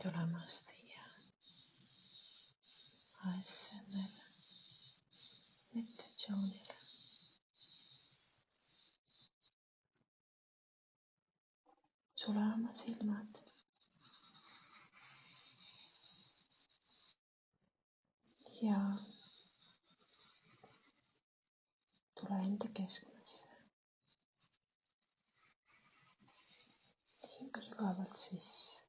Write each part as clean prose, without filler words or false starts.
tulemast siia ASMR meditatsioonile. Sul on oma silmad ja tule enda keskmesse. Hinga sügavalt sisse,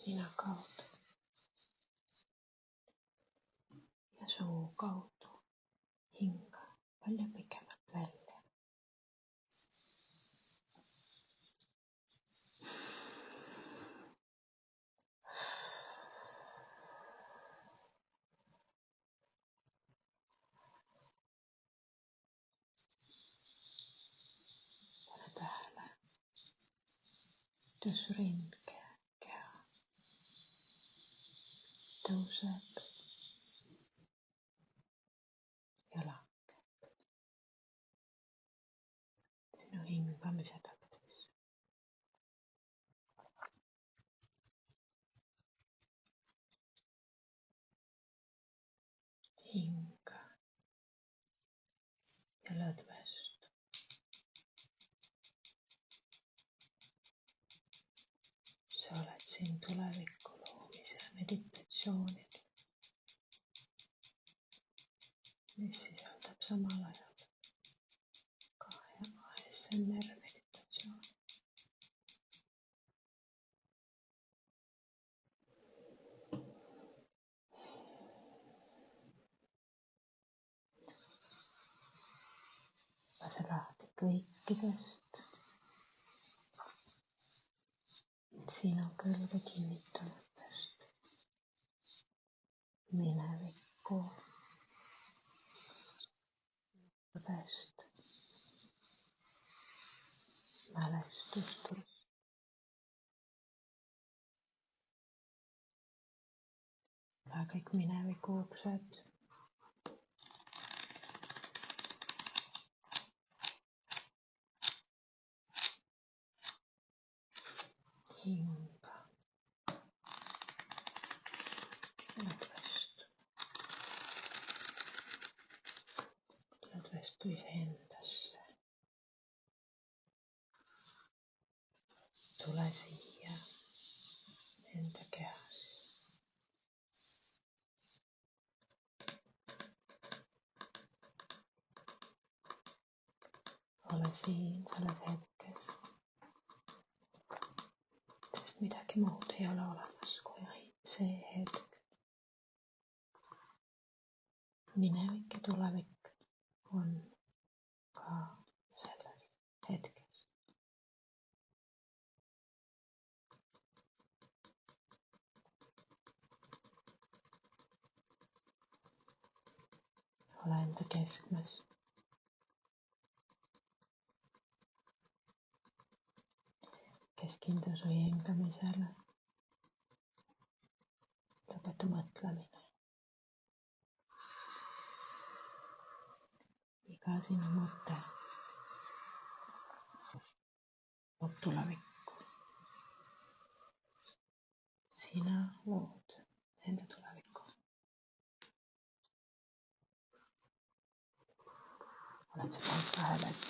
nina kaudu ja suu kaudu hinga palju pikemalt välja. Pane tähele, kuidas su ringe keha tõuseb ja langeb sinu hingamise taktis. Hinga ja lõdvestu. Sa oled siin tuleviku loomise meditatsioonil, mis sisaldab samal ajal ka ASMR meditatsiooni. Lase lahti kõikidest sinu külge kinnitunutest, minevikku, mälestustest, kõik mineviku uksed hinga ja lõdvestu iseendasse. Tule siia enda kehas. Ole siin selles hetkes, sest midagi muud ei ole olemas kui see hetk. Minevik ja tulevik on ka selles hetkes. Ole enda keskmes. Keskendu su hingamisele. Lõpeta mõtlemine. Iga sinu mõte loob tulevikku. Sina lood enda tulevikku. Oled sa pannud tähele, et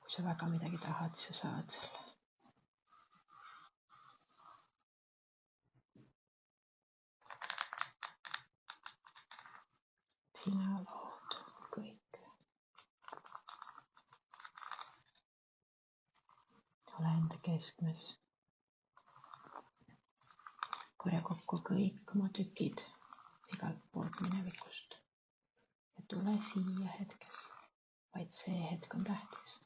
kui sa väga midagi tahad, siis sa saad selle. Sina lood kõik. Ole enda keskmes. Korja kokku kõik oma tükid igalt poolt minevikust ja tule siia hetkes, vaid see hetk on tähtis.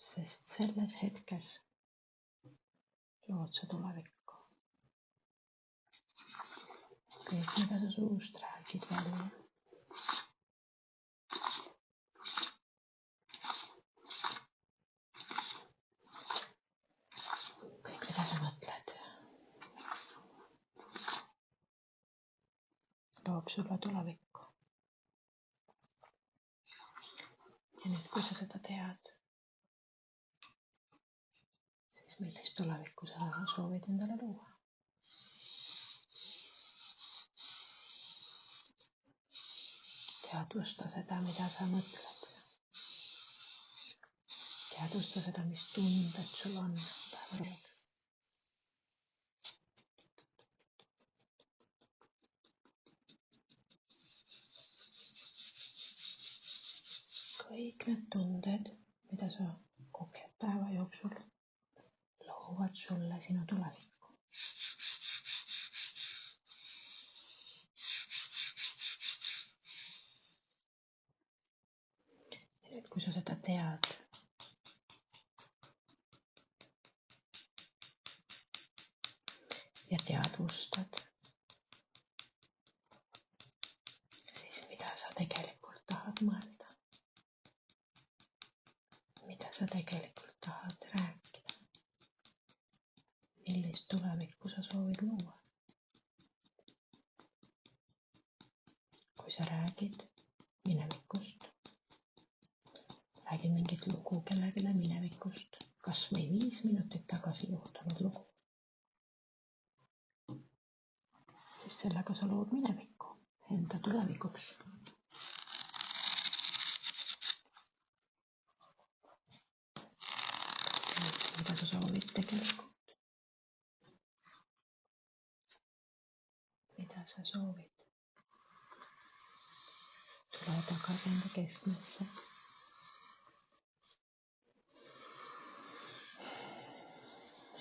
Sest selles hetkes lood sa tulevikku. Kõik, mida sa suust räägid välja, kõik, mida sa mõtled, loob sulle tulevikku. Ja nüüd, kui sa seda tead, siis millist tulevikku sa soovid endale luua? Teadvusta seda, mida sa mõtled. Teadvusta seda, mis tunded sul on päeva jooksul. Kõik need tunded, mida sa koged päeva jooksul, loovad sulle sinu tulevikku. Ja nüüd, kui sa seda tead, ja teadvustad, siis mida sa tegelikult tahad mõelda? Mida sa tegelikult tahad rääkida? Millist tulevikku sa soovid luua? Kui sa räägid minevikust, räägid mingit lugu kellegile minevikust, kas või 5 minutit tagasi juhtunud lugu, siis sellega sa lood minevikku enda tulevikuks. Mida sa soovid tegelikult? Mida sa soovid? Tule tagasi enda keskmesse.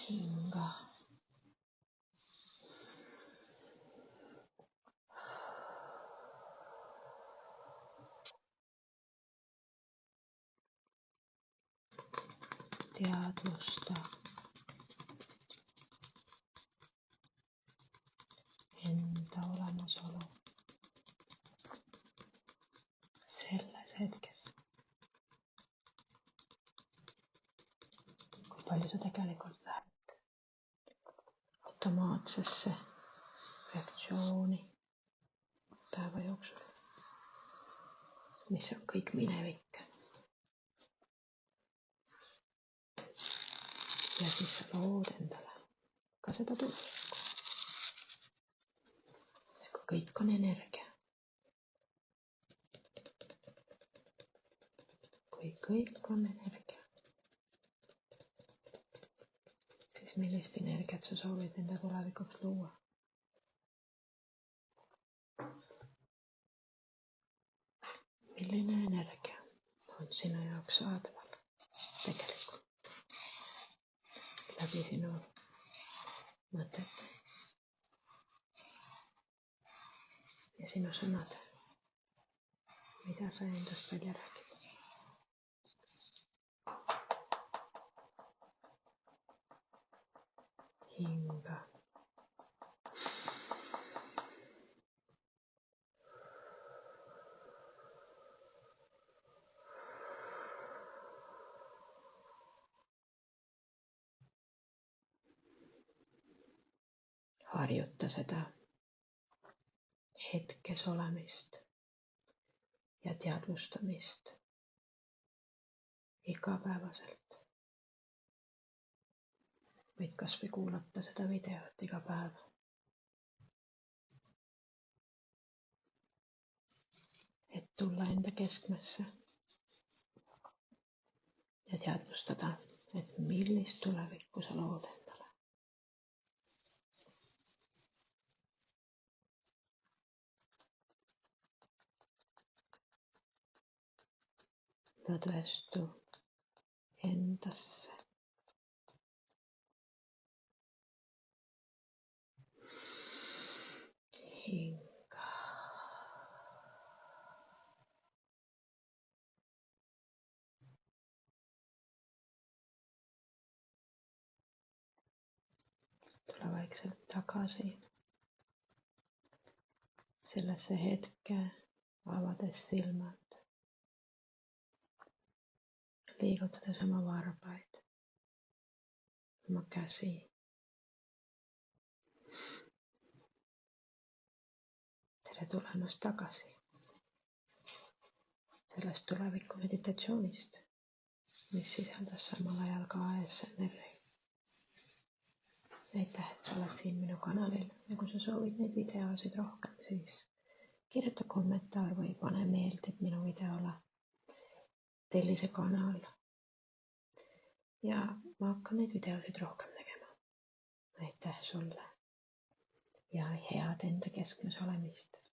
Hinga. Teadvusta enda olemasolu selles hetkes. Kui palju sa tegelikult lähed automaatsesse reaktsiooni päeva jooksul, mis on kõik minevik. Ja siis sa lood endale ka seda tulevikku. Kui kõik on energia. Kui kõik on energia, siis millist energiat sa soovid enda tulevikuks luua? Milline energia on sinu jaoks saadaval tegelikult? Läbi sinu mõtete ja sinu sõnade, mida sa endast välja räägid. Hinga. Harjuta seda hetkes olemist ja teadvustamist igapäevaselt. Võid kas või kuulata seda videot iga päev. Et tulla enda keskmesse ja teadvustada, et millist tulevikku sa lood endale. Lõdvestu endasse. Hinga. Tule vaikselt tagasi sellesse hetke, avades silmad, liigutades oma varbaid, oma käsi. tere tulemast tagasi sellest tuleviku meditatsioonist, mis sisaldas samal ajal ka ASMR-i. Aitäh, et sa oled siin minu kanalil ja kui sa soovid neid videosid rohkem, siis kirjuta kommentaar või pane meeldib minu videole. Telli see kanal ja ma hakkan neid videosid rohkem tegema. Aitäh sulle ja head enda keskmes olemist.